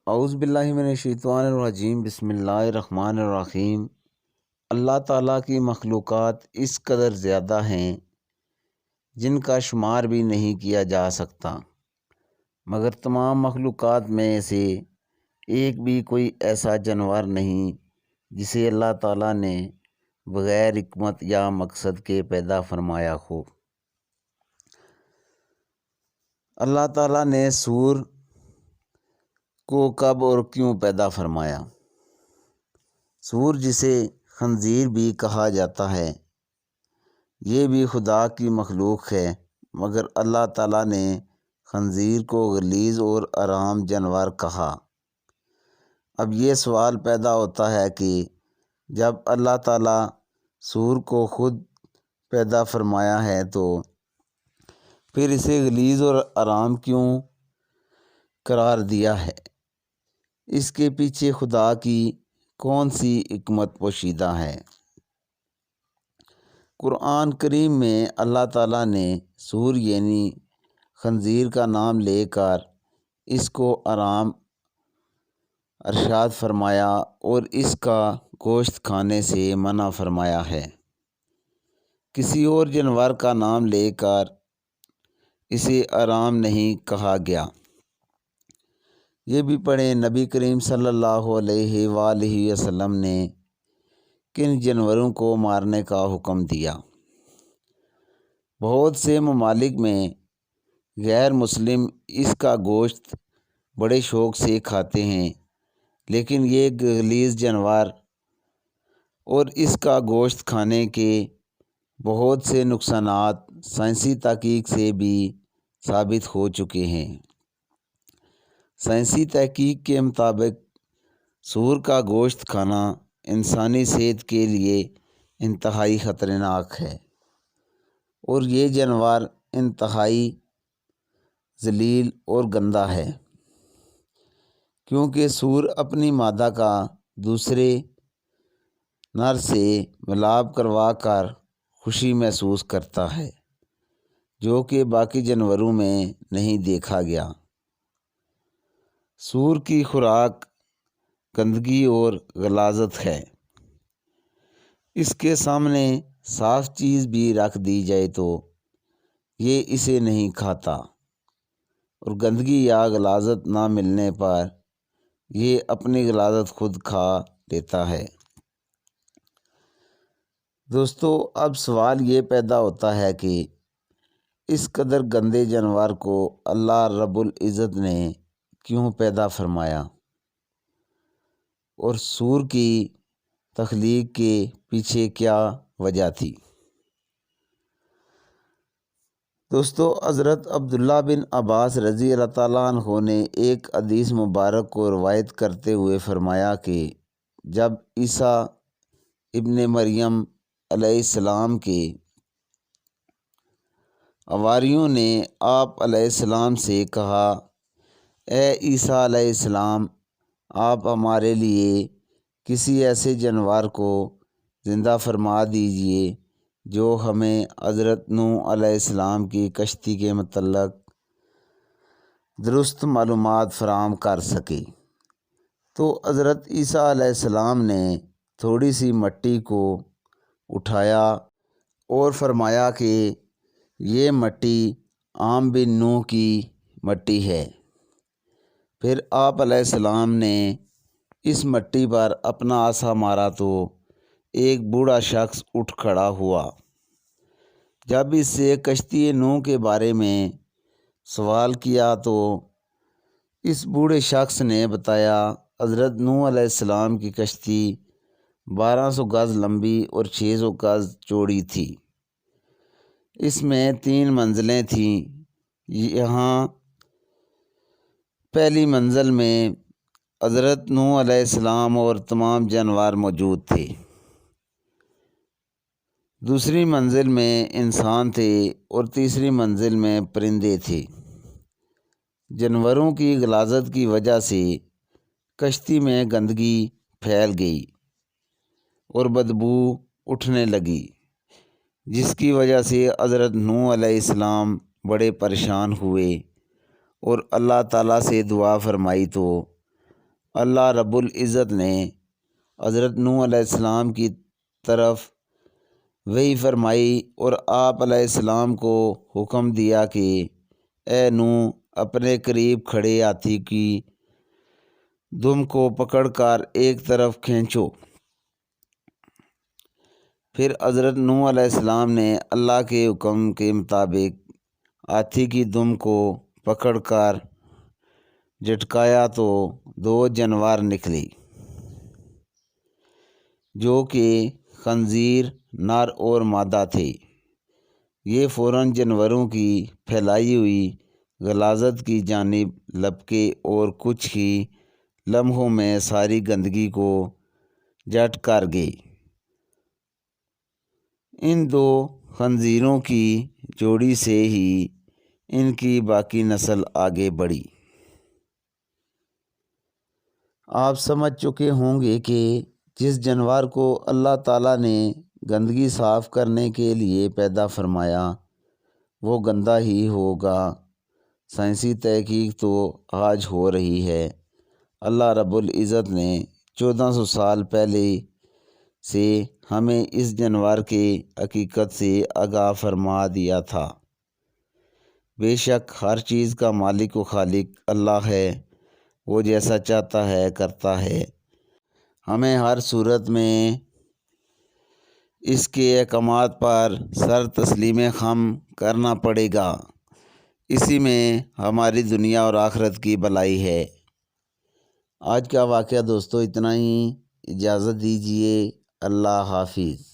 اعوذ باللہ من الشیطان الرجیم، بسم اللہ الرحمن الرحیم۔ اللہ تعالیٰ کی مخلوقات اس قدر زیادہ ہیں جن کا شمار بھی نہیں کیا جا سکتا، مگر تمام مخلوقات میں سے ایک بھی کوئی ایسا جانور نہیں جسے اللہ تعالیٰ نے بغیر حکمت یا مقصد کے پیدا فرمایا ہو۔ اللہ تعالیٰ نے سور کو کب اور کیوں پیدا فرمایا؟ سور جسے خنزیر بھی کہا جاتا ہے، یہ بھی خدا کی مخلوق ہے، مگر اللہ تعالیٰ نے خنزیر کو غلیظ اور حرام جانور کہا۔ اب یہ سوال پیدا ہوتا ہے کہ جب اللہ تعالیٰ سور کو خود پیدا فرمایا ہے تو پھر اسے غلیظ اور حرام کیوں قرار دیا ہے؟ اس کے پیچھے خدا کی کون سی حکمت پوشیدہ ہے؟ قرآن کریم میں اللہ تعالیٰ نے سور یعنی خنزیر کا نام لے کر اس کو حرام ارشاد فرمایا اور اس کا گوشت کھانے سے منع فرمایا ہے۔ کسی اور جانور کا نام لے کر اسے حرام نہیں کہا گیا۔ یہ بھی پڑھیں، نبی کریم صلی اللہ علیہ وآلہ وسلم نے کن جانوروں کو مارنے کا حکم دیا؟ بہت سے ممالک میں غیر مسلم اس کا گوشت بڑے شوق سے کھاتے ہیں، لیکن یہ غلیظ جانور اور اس کا گوشت کھانے کے بہت سے نقصانات سائنسی تحقیق سے بھی ثابت ہو چکے ہیں۔ سائنسی تحقیق کے مطابق سور کا گوشت کھانا انسانی صحت کے لیے انتہائی خطرناک ہے، اور یہ جانور انتہائی ذلیل اور گندا ہے، کیونکہ سور اپنی مادہ کا دوسرے نر سے ملاپ کروا کر خوشی محسوس کرتا ہے، جو کہ باقی جانوروں میں نہیں دیکھا گیا۔ سور کی خوراک گندگی اور غلاظت ہے۔ اس کے سامنے صاف چیز بھی رکھ دی جائے تو یہ اسے نہیں کھاتا، اور گندگی یا غلاظت نہ ملنے پر یہ اپنی غلاظت خود کھا لیتا ہے۔ دوستو، اب سوال یہ پیدا ہوتا ہے کہ اس قدر گندے جانور کو اللہ رب العزت نے کیوں پیدا فرمایا، اور سور کی تخلیق کے پیچھے کیا وجہ تھی؟ دوستو، حضرت عبداللہ بن عباس رضی اللہ تعالیٰ عنہ نے ایک حدیث مبارک کو روایت کرتے ہوئے فرمایا کہ جب عیسیٰ ابن مریم علیہ السلام کے حواریوں نے آپ علیہ السلام سے کہا، اے عیسیٰ علیہ السلام، آپ ہمارے لیے کسی ایسے جانور کو زندہ فرما دیجئے جو ہمیں حضرت نوح علیہ السلام کی کشتی کے متعلق درست معلومات فراہم کر سکے، تو حضرت عیسیٰ علیہ السلام نے تھوڑی سی مٹی کو اٹھایا اور فرمایا کہ یہ مٹی عام بن نوح کی مٹی ہے۔ پھر آپ علیہ السلام نے اس مٹی پر اپنا عصا مارا تو ایک بوڑھا شخص اٹھ کھڑا ہوا۔ جب اس سے کشتی نوح کے بارے میں سوال کیا تو اس بوڑھے شخص نے بتایا، حضرت نوح علیہ السلام کی کشتی 1200 گز لمبی اور 600 گز چوڑی تھی۔ اس میں 3 منزلیں تھیں۔ یہاں پہلی منزل میں حضرت نوح علیہ السلام اور تمام جانور موجود تھے، دوسری منزل میں انسان تھے، اور تیسری منزل میں پرندے تھے۔ جانوروں کی غلاظت کی وجہ سے کشتی میں گندگی پھیل گئی اور بدبو اٹھنے لگی، جس کی وجہ سے حضرت نوح علیہ السلام بڑے پریشان ہوئے اور اللہ تعالیٰ سے دعا فرمائی تو اللہ رب العزت نے حضرت نوح علیہ السلام کی طرف وحی فرمائی اور آپ علیہ السلام کو حکم دیا کہ اے نوح، اپنے قریب کھڑے ہاتھی کی دم کو پکڑ کر ایک طرف کھینچو۔ پھر حضرت نوح علیہ السلام نے اللہ کے حکم کے مطابق ہاتھی کی دم کو پکڑ کر جھٹکایا تو 2 جانور نکلی، جو کہ خنزیر نر اور مادہ تھے۔ یہ فوراً جانوروں کی پھیلائی ہوئی غلاظت کی جانب لپکے اور کچھ ہی لمحوں میں ساری گندگی کو جھٹ کر گئی۔ ان 2 خنزیروں کی جوڑی سے ہی ان کی باقی نسل آگے بڑھی۔ آپ سمجھ چکے ہوں گے کہ جس جانور کو اللہ تعالیٰ نے گندگی صاف کرنے کے لیے پیدا فرمایا وہ گندا ہی ہوگا۔ سائنسی تحقیق تو آج ہو رہی ہے۔ اللہ رب العزت نے 1400 سال پہلے سے ہمیں اس جانور کے حقیقت سے آگاہ فرما دیا تھا۔ بے شک ہر چیز کا مالک و خالق اللہ ہے، وہ جیسا چاہتا ہے کرتا ہے۔ ہمیں ہر صورت میں اس کے احکامات پر سر تسلیم خم کرنا پڑے گا، اسی میں ہماری دنیا اور آخرت کی بھلائی ہے۔ آج کا واقعہ دوستو اتنا ہی، اجازت دیجیے، اللہ حافظ۔